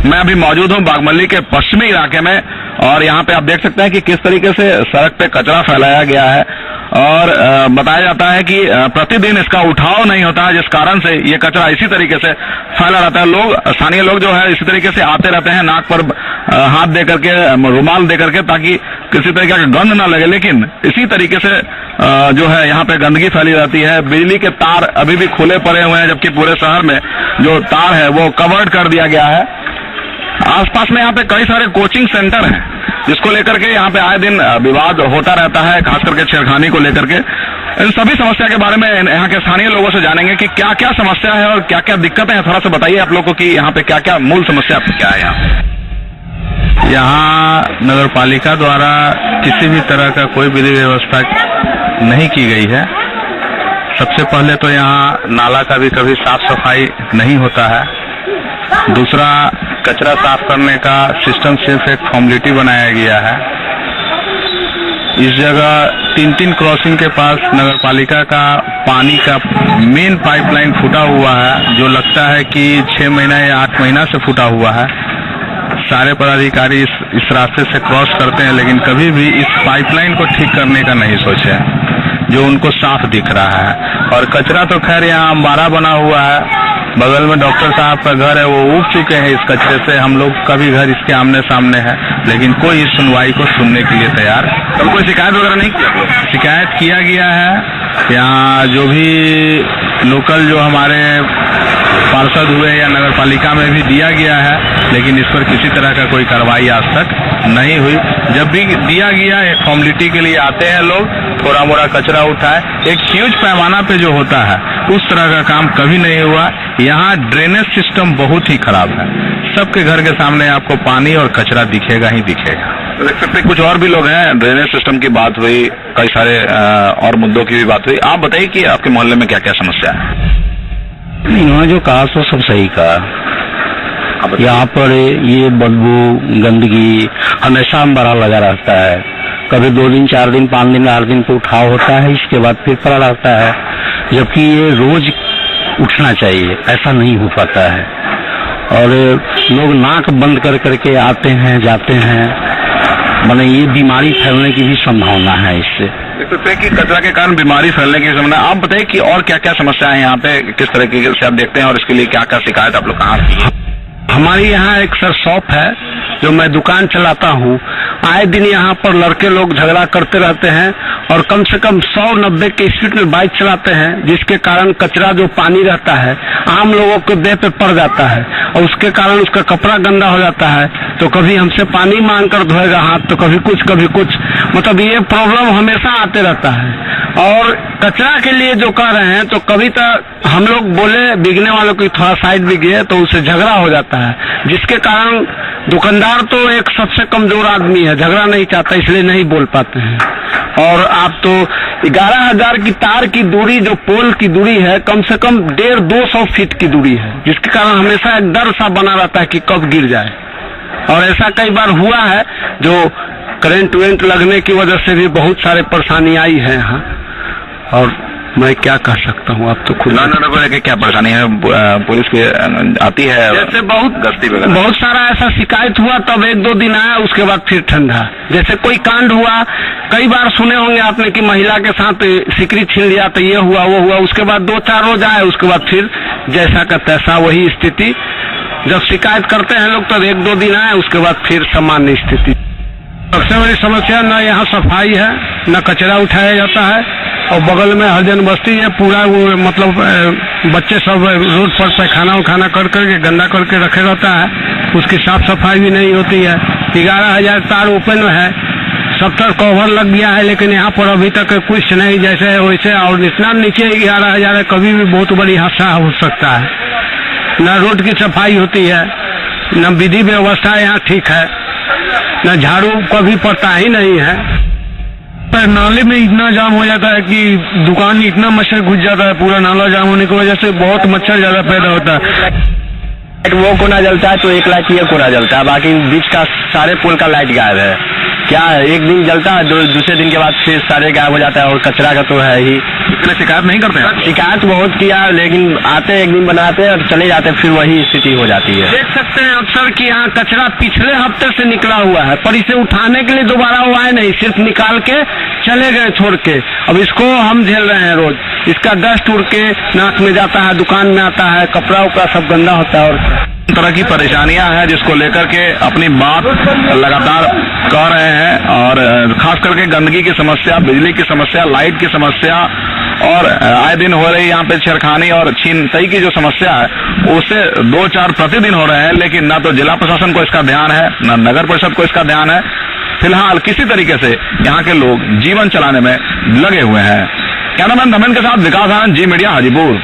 मैं अभी मौजूद हूँ बागमल्ली के पश्चिमी इलाके में और यहाँ पे आप देख सकते हैं कि किस तरीके से सड़क पे कचरा फैलाया गया है और बताया जाता है कि प्रतिदिन इसका उठाव नहीं होता है, जिस कारण से ये कचरा इसी तरीके से फैला रहता है। लोग, स्थानीय लोग जो है इसी तरीके से आते रहते हैं नाक पर हाथ दे करके, रुमाल दे करके, ताकि किसी तरीके का गंध ना लगे, लेकिन इसी तरीके से जो है यहाँ पे गंदगी फैली रहती है। बिजली के तार अभी भी खुले पड़े हुए हैं, जबकि पूरे शहर में जो तार है वो कवर्ड कर दिया गया है। आसपास में यहाँ पे कई सारे कोचिंग सेंटर हैं, जिसको लेकर के यहाँ पे आए दिन विवाद होता रहता है, खास करके छेड़खानी को लेकर के। इन सभी समस्या के बारे में यहाँ के स्थानीय लोगों से जानेंगे कि क्या क्या समस्या है और क्या क्या दिक्कतें हैं। थोड़ा सा बताइए आप लोगों को कि यहाँ पे क्या क्या मूल समस्या क्या है। यहाँ नगर पालिका द्वारा किसी भी तरह का कोई विधि व्यवस्था नहीं की गई है। सबसे पहले तो यहाँ नाला का भी कभी साफ सफाई नहीं होता है। दूसरा, कचरा साफ करने का सिस्टम सिर्फ एक फॉर्मेलिटी बनाया गया है। इस जगह 3-3 क्रॉसिंग के पास नगर पालिका का पानी का मेन पाइपलाइन फूटा हुआ है, जो लगता है कि 6 महीना या 8 महीना से फूटा हुआ है। सारे पदाधिकारी इस रास्ते से क्रॉस करते हैं, लेकिन कभी भी इस पाइपलाइन को ठीक करने का नहीं सोचे, जो उनको साफ दिख रहा है। और कचरा तो खैर यहाँ अंबारा बना हुआ है, बगल में डॉक्टर साहब का घर है, वो उग चुके हैं इस कचरे से। हम लोग का भी घर इसके आमने सामने है, लेकिन कोई इस सुनवाई को सुनने के लिए तैयार। तो कोई शिकायत वगैरह नहीं किया? शिकायत किया गया है। यहाँ जो भी लोकल जो हमारे पार्षद हुए या नगर पालिका में भी दिया गया है, लेकिन इस पर किसी तरह का कोई कार्रवाई आज तक नहीं हुई। जब भी दिया गया है, फॉर्मेलिटी के लिए आते हैं लोग, थोड़ा मोड़ा कचरा उठाए, एक ह्यूज पैमाना पे जो होता है उस तरह का काम कभी नहीं हुआ। यहाँ ड्रेनेज सिस्टम बहुत ही खराब है। सबके घर के सामने आपको पानी और कचरा दिखेगा ही दिखेगा। देख सकते हैं कुछ और भी लोग हैं। ड्रेनेज सिस्टम की बात हुई, कई सारे और मुद्दों की भी बात हुई। आप बताइए कि आपके मोहल्ले में क्या क्या समस्या है? इन्होंने जो कहा तो सब सही कहा। यहाँ पर ये बदबू, गंदगी हमेशा बड़ा लगा रहता है। कभी 2 दिन, 4 दिन, 5 दिन, 8 दिन तो उठाव होता है, इसके बाद फिर पड़ा रहता है। जबकि ये रोज उठना चाहिए, ऐसा नहीं हो पाता है। और लोग नाक बंद कर करके आते हैं, जाते हैं, माने ये बीमारी फैलने की भी संभावना है इससे। देख सकते हैं कि कचरा के कारण बीमारी फैलने की संभावना। आप बताइए कि और क्या क्या समस्या है यहाँ पे, किस तरीके से आप देखते हैं और इसके लिए क्या क्या शिकायत आप लोग कहाँ की है? हमारी यहाँ एक सर शॉप है, जो मैं दुकान चलाता हूँ। आए दिन यहाँ पर लड़के लोग झगड़ा करते रहते हैं और कम से कम 100-90 के स्पीड में बाइक चलाते हैं, जिसके कारण कचरा जो पानी रहता है आम लोगों के देह पे पड़ जाता है और उसके कारण उसका कपड़ा गंदा हो जाता है। तो कभी हमसे पानी मांग कर धोएगा हाथ, तो कभी कुछ, मतलब ये प्रॉब्लम हमेशा आते रहता है। और कचरा के लिए जो कह रहे हैं, तो कभी तक हम लोग बोले बिकने वालों की थोड़ा साइड भी गए तो उससे झगड़ा हो जाता है, जिसके कारण दुकानदार तो एक सबसे कमजोर आदमी है, झगड़ा नहीं चाहता, इसलिए नहीं बोल पाते हैं। और आप तो 11,000 की तार की दूरी, जो पोल की दूरी है, कम से कम 150-200 फीट की दूरी है, जिसके कारण हमेशा एक डर सा बना रहता है कि कब गिर जाए। और ऐसा कई बार हुआ है, जो करंट लगने की वजह से भी बहुत सारे परेशानी आई है यहाँ। और मैं क्या कह सकता हूँ, आप तो खुद को लेकर क्या परेशानी है? पुलिस भी आती है, जैसे बहुत सारा ऐसा शिकायत हुआ, तब 1-2 दिन आया, उसके बाद फिर ठंडा। जैसे कोई कांड हुआ, कई बार सुने होंगे आपने कि महिला के साथ सिकरी छीन लिया, तो ये हुआ वो हुआ, उसके बाद 2-4 रोज आए, उसके बाद फिर जैसा का तैसा वही स्थिति। जब शिकायत करते हैं लोग, तो 1-2 दिन आए, उसके बाद फिर सामान्य स्थिति। सबसे बड़ी समस्या न यहाँ सफाई है, न कचरा उठाया जाता है, और बगल में हरिजन बस्ती है, पूरा वो मतलब बच्चे सब रोड पर पैखाना करके गंदा करके रखे रहता है, उसकी साफ सफाई भी नहीं होती है। 11,000 तार ओपन है, 70 कवर लग गया है, लेकिन यहाँ पर अभी तक कुछ नहीं, जैसे है वैसे। और इतना नीचे 11,000 है, कभी भी बहुत बड़ी हादसा हो सकता है। न रोड की सफाई होती है, न विधि व्यवस्था यहाँ ठीक है, न झाड़ू कभी पड़ता ही नहीं है। पर नाले में इतना जाम हो जाता है कि दुकान में इतना मच्छर घुस जाता है, पूरा नाला जाम होने की वजह से बहुत मच्छर ज्यादा पैदा होता है। वो कोना जलता है तो एक लाइट ये कोना जलता है, बाकी बीच का सारे पोल का लाइट गायब है। क्या है, एक दिन जलता है, दूसरे दिन के बाद फिर सारे गायब हो जाता है, और कचरा का तो है ही। इसलिए शिकायत नहीं करते हैं? शिकायत बहुत किया, लेकिन आते एक दिन बनाते हैं और चले जाते हैं, फिर वही स्थिति हो जाती है। देख सकते हैं अक्सर कि यहाँ कचरा पिछले हफ्ते से निकला हुआ है, पर इसे उठाने के लिए दोबारा वो आए नहीं, सिर्फ निकाल के चले गए छोड़ के। अब इसको हम झेल रहे हैं रोज, इसका डस्ट उड़ के नाक में जाता है, दुकान में आता है, कपड़ा उपड़ा सब गंदा होता है। और तरह की परेशानियां हैं जिसको लेकर के अपनी बात लगातार कह रहे हैं, और खास करके गंदगी की समस्या, बिजली की समस्या, लाइट की समस्या, और आए दिन हो रही यहाँ पे छेड़खानी और छीनताई की जो समस्या है उससे 2-4 प्रतिदिन हो रहे हैं, लेकिन ना तो जिला प्रशासन को इसका ध्यान है, ना नगर परिषद को इसका ध्यान है। फिलहाल किसी तरीके से यहाँ के लोग जीवन चलाने में लगे हुए हैं। कैमरामैन धमेन के साथ विकास आनंद, जी मीडिया, हाजीपुर।